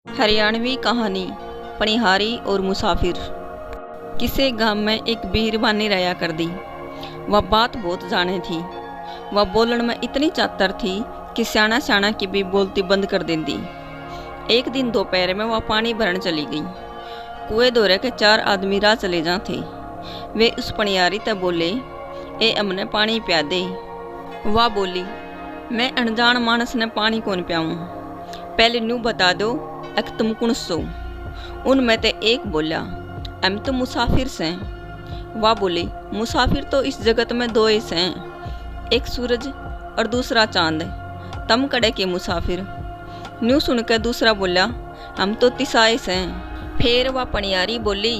हरियाणवी कहानी पनिहारी और मुसाफिर। किसी गांव में एक बीरबानी रहा कर दी। वह बात बहुत जाने थी। वह बोलने में इतनी चातर थी कि स्याना स्याना की भी बोलती बंद कर देती। एक दिन दोपहर में वह पानी भरने चली गई। कुएं दौरे के 4 आदमी राह चले जा थे। वे उस पनिहारी तक बोले, ए हमने पानी पिया दे। वह बोली, मैं अनजान मानस ने पानी कौन पियाऊँ, पहले न्यू बता दो अक तुम कौन सो। उनमें ते एक बोला, हम तो मुसाफिर से। वह बोले, मुसाफिर तो इस जगत में 2 ही हैं, एक सूरज और दूसरा चांद। तम कड़े के मुसाफिर। न्यू सुनकर दूसरा बोला, हम तो तिसाए से। फिर वह पनियारी बोली,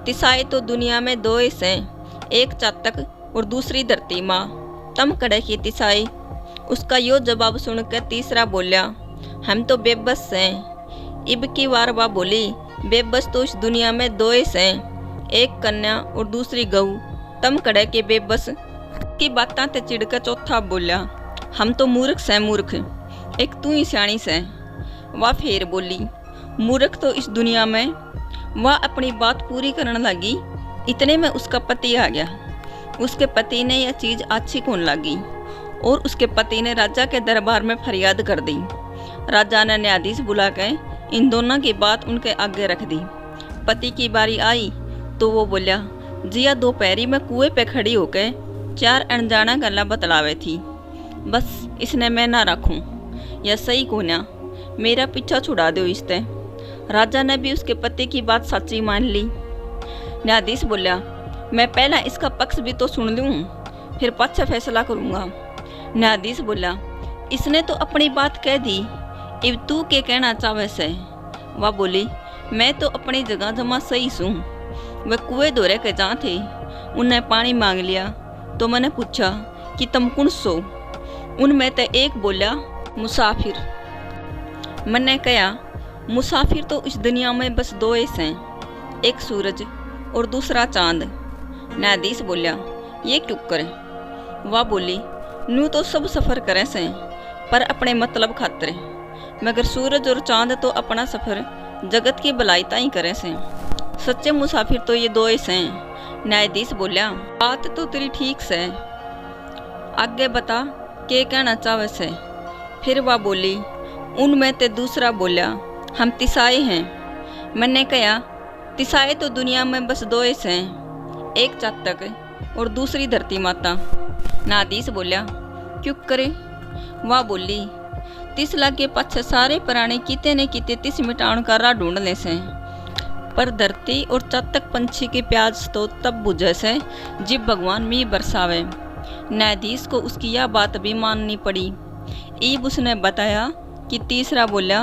तिसाए तो दुनिया में 2 ही हैं, एक चातक और दूसरी धरती माँ। तम कड़े की तिसाए। उसका यो जवाब सुनकर तीसरा बोला, हम तो बेबस हैं। इब की बार वह बोली, बेबस तो इस दुनिया में 2 ही हैं, एक कन्या और दूसरी गऊ। तम कड़े के बेबस की बातें ते चिड़कर चौथा बोला, हम तो मूर्ख से मूर्ख, एक तू ही सियाणी से। वह फिर बोली, मूर्ख तो इस दुनिया में। वह अपनी बात पूरी करने लगी, इतने में उसका पति आ गया। उसके पति ने यह चीज़ अच्छी कौन लगी और उसके पति ने राजा के दरबार में फरियाद कर दी। राजा ने न्यायाधीश बुला कर इन दोनों की बात उनके आगे रख दी। पति की बारी आई तो वो बोला, जिया दोपहरी में कुएं पे खड़ी होकर 4 अनजाना गल्ला बतलावे थी, बस इसने मैं ना रखूं, यह सही कोन्या, मेरा पीछा छुड़ा दो इससे। राजा ने भी उसके पति की बात सच्ची मान ली। न्यायाधीश बोला, मैं पहला इसका पक्ष भी तो सुन लूं, फिर पक्ष फैसला करूंगा। न्यायाधीश बोला, इसने तो अपनी बात कह दी, इब तू के कहना चाहे से। वह बोली, मैं तो अपनी जगह जमा सही सूँ। वह कुएं दौरे के जहाँ थे, उन्हें पानी मांग लिया तो मैंने पूछा कि तुम कौन सो। उनमें ते एक बोला, मुसाफिर। मैंने कहा, मुसाफिर तो इस दुनिया में बस 2 ही हैं, एक सूरज और दूसरा चांद। न्यायाधीश बोला, ये क्यों करे। वह बोली, नू तो सब सफ़र करें से, पर अपने मतलब खातिर, मगर सूरज और चांद तो अपना सफ़र जगत की भलाईता ही करे से। सच्चे मुसाफिर तो ये 2 ही हैं। न्यायाधीश बोला, बात तो तेरी ठीक से, आगे बता के कहना चाहे से। फिर वह बोली, उनमें ते दूसरा बोला, हम तिसाए हैं। मैंने कहा, तिसाए तो दुनिया में बस 2 ही हैं, एक चातक और दूसरी धरती माता। न्यायाधीश बोला, क्यों करे। वह बोली, 30 लाख के पाछे सारे प्राणी किते ने किते 30 मिटाण का राह ढूंढने से, पर धरती और चातक पंछी की प्यास तो तब बुझे से जब भगवान मी बरसावे। न्यायाधीश को उसकी यह बात भी माननी पड़ी। ईब उसने बताया कि तीसरा बोला,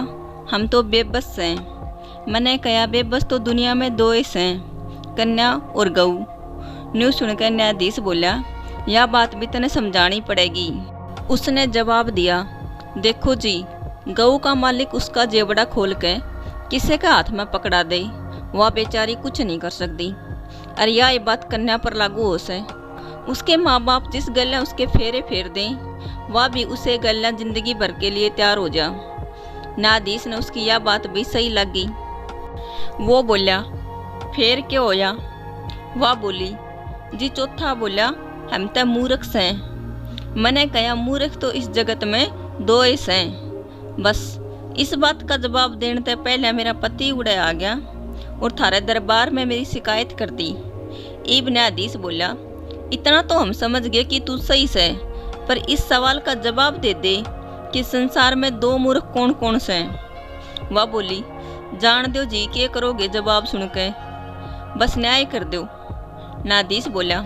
हम तो बेबस हैं। मैंने कहा, बेबस तो दुनिया में 2 ही हैं, कन्या और गऊ। न्यू सुनकर न्यायाधीश बोला, यह बात भी तने समझानी पड़ेगी। उसने जवाब दिया, देखो जी, गऊ का मालिक उसका जेवड़ा खोल के किसी का हाथ में पकड़ा दे, वह बेचारी कुछ नहीं कर सकती। और यह बात कन्या पर लागू हो से। उसके माँ बाप जिस गल्ला उसके फेरे फेर दें, वह भी उसे गल्ला जिंदगी भर के लिए तैयार हो जा। न्यायाधीश ने उसकी यह बात भी सही लगी। वो बोला, फेर क्यों होया। वह बोली, जी चौथा बोला, हम तो मूर्ख से। मैंने कहा, मूर्ख तो इस जगत में 2 ही हैं, बस। इस बात का जवाब देने से पहले मेरा पति उड़े आ गया और थारे दरबार में मेरी शिकायत कर दी। इब न्यायाधीश बोला, इतना तो हम समझ गए कि तू सही से, पर इस सवाल का जवाब दे दे कि संसार में 2 मूर्ख कौन कौन से। वह बोली, जान दो जी, क्या करोगे जवाब सुन के, बस न्याय कर दो। न्यायाधीश बोला,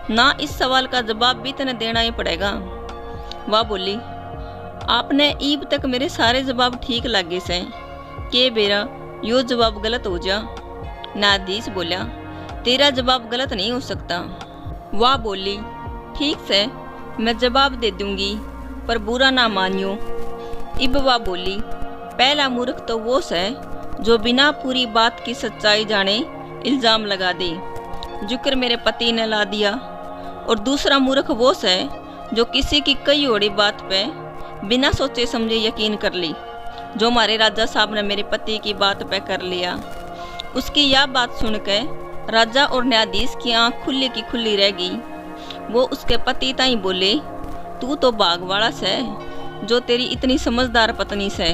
ना, इस सवाल का जवाब भी तने देना ही पड़ेगा। वह बोली, आपने ईब तक मेरे सारे जवाब ठीक लगे से, के मेरा यो जवाब गलत हो जा। न्यायाधीश बोला, तेरा जवाब गलत नहीं हो सकता। वह बोली, ठीक से, मैं जवाब दे दूंगी, पर बुरा ना मानियो। इब वह बोली, पहला मूर्ख तो वो है जो बिना पूरी बात की सच्चाई जाने इल्ज़ाम लगा दे, जुक्र मेरे पति ने ला दिया। और दूसरा मूर्ख वो है जो किसी की कई ओड़ी बात पे बिना सोचे समझे यकीन कर ली, जो हमारे राजा साहब ने मेरे पति की बात पे कर लिया। उसकी यह बात सुनकर राजा और न्यायाधीश की आंख खुली की खुली रह गई। वो उसके पति ताई बोले, तू तो बाग वाला से जो तेरी इतनी समझदार पत्नी से।